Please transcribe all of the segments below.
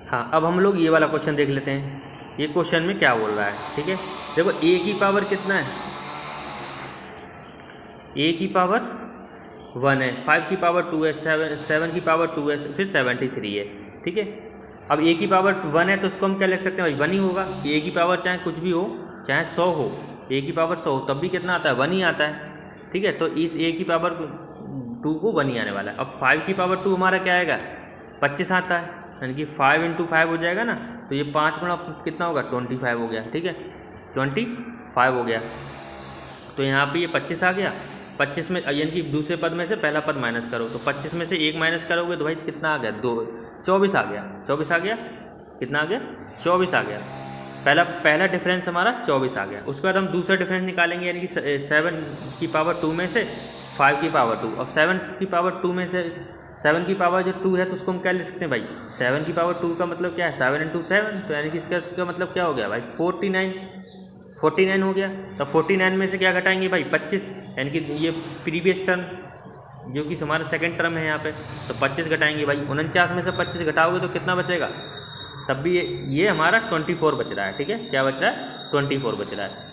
हाँ, अब हम लोग ये वाला क्वेश्चन देख लेते हैं, ये क्वेश्चन में क्या बोल रहा है। ठीक है, देखो a की पावर कितना है, a की पावर 1 है, 5 की पावर 2 है, 7 की पावर 2 है, फिर 73 है। ठीक है, अब a की पावर 1 है तो उसको हम क्या लिख सकते हैं भाई, 1 ही होगा। a की पावर चाहे कुछ भी हो, चाहे 100 हो, a की पावर 100 हो तब भी कितना आता है, 1 ही आता है। ठीक है, तो इस a की पावर 2 को 1 ही आने वाला है। अब 5 की पावर 2 हमारा क्या आएगा, 25 आता है, यानी कि 5 × 5 हो जाएगा ना, तो ये 5 गुणा कितना होगा, 25 हो गया। ठीक है, 25 हो गया, तो यहाँ पे ये 25 आ गया। 25 में यानी कि दूसरे पद में से पहला पद माइनस करो, तो 25 में से 1 माइनस करोगे तो भाई कितना आ गया, 24 आ गया। 24 आ गया, कितना आ गया, 24 आ गया। पहला डिफरेंस हमारा 24 आ गया। उसके बाद हम दूसरा डिफरेंस निकालेंगे, यानी कि 7 की पावर 2 में से 5 की पावर 2। अब 7 की पावर 2 में से 7 की पावर जो 2 है तो उसको हम क्या लिख सकते हैं भाई, 7 की पावर 2 का मतलब क्या है, 7 × 7, तो यानी कि इसका मतलब क्या हो गया भाई, 49 हो गया। तो 49 में से क्या घटाएंगे भाई, 25, यानी कि ये प्रीवियस टर्म जो कि हमारा सेकंड टर्म है यहाँ पे, तो 25 घटाएंगे भाई। 49 में से 25 घटाओगे तो कितना बचेगा, तब भी ये हमारा 24 बच रहा है। ठीक है, क्या बच रहा है, 24 बच रहा है।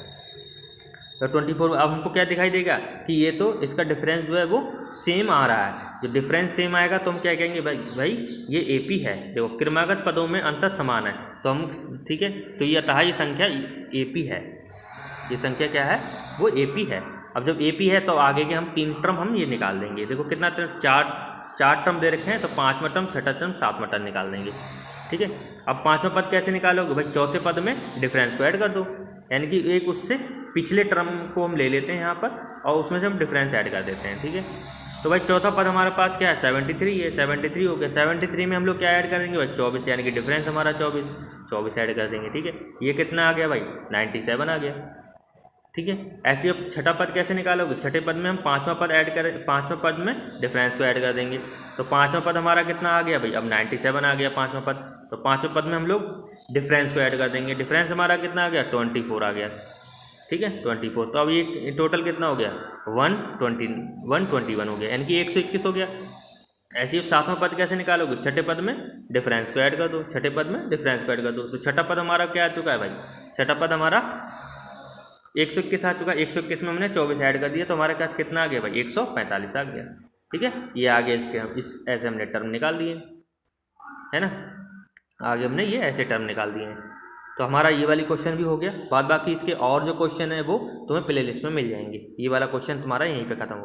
तो 24 अब हमको क्या दिखाई देगा कि ये तो इसका डिफरेंस जो है वो सेम आ रहा है। जब डिफरेंस सेम आएगा तो हम क्या कहेंगे भाई ये AP है। देखो क्रमागत पदों में अंतर समान है, तो हम ठीक है, तो ये अतः ये संख्या AP है, ये संख्या क्या है, वो AP है। अब जब AP है तो आगे के हम 3 टर्म हम ये निकाल देंगे। देखो कितना टर्म, चार टर्म दे रखे हैं, तो 5वां टर्म, 6ठा टर्म, 7वां टर्म निकाल देंगे। ठीक है, अब 5वां पद कैसे निकालोगे भाई, चौथे पद में डिफरेंस को ऐड कर दो, यानी कि एक उससे पिछले टर्म को हम ले लेते हैं यहाँ पर और उसमें से हम डिफरेंस ऐड कर देते हैं। ठीक है, तो भाई चौथा पद हमारे पास क्या है, 73 है, 73 हो गया। 73 में हम लोग क्या ऐड करेंगे भाई, 24, यानी कि डिफरेंस हमारा 24 ऐड कर देंगे। ठीक है, ये कितना आ गया भाई, 97 आ गया। ठीक है, ऐसे अब छठा पद कैसे निकालोगे, छठे पद में हम 5वां पद ऐड करें, 5वें पद में डिफरेंस को ऐड कर देंगे, तो 5वां पद हमारा कितना आ गया भाई, अब 97 आ गया 5वां पद। तो 5वें पद में हम लोग डिफरेंस को ऐड कर देंगे, डिफरेंस हमारा कितना आ गया, 24 आ गया। ठीक है, 24। तो अब ये टोटल कितना हो गया, 121 हो गया, यानी कि 121 हो गया। ऐसे ही 7वां पद कैसे निकालोगे, छठे पद में डिफरेंस को ऐड कर दो, छठे पद में डिफरेंस को ऐड कर दो, तो छठा पद हमारा क्या आ चुका है भाई, छठा पद हमारा 121 आ चुका। 121 में हमने 24 ऐड कर दिया, तो हमारे पास कितना आ गया भाई, 145 आ गया। ठीक है, ये आगे इसके हम इस ऐसे हमने टर्म निकाल दिए, है ना, आगे हमने ये ऐसे टर्म निकाल दिए हैं। तो हमारा ये वाली क्वेश्चन भी हो गया। बाद बाकी इसके और जो क्वेश्चन है वो तुम्हें प्ले लिस्ट में मिल जाएंगे। ये वाला क्वेश्चन तुम्हारा यहीं पे खत्म हो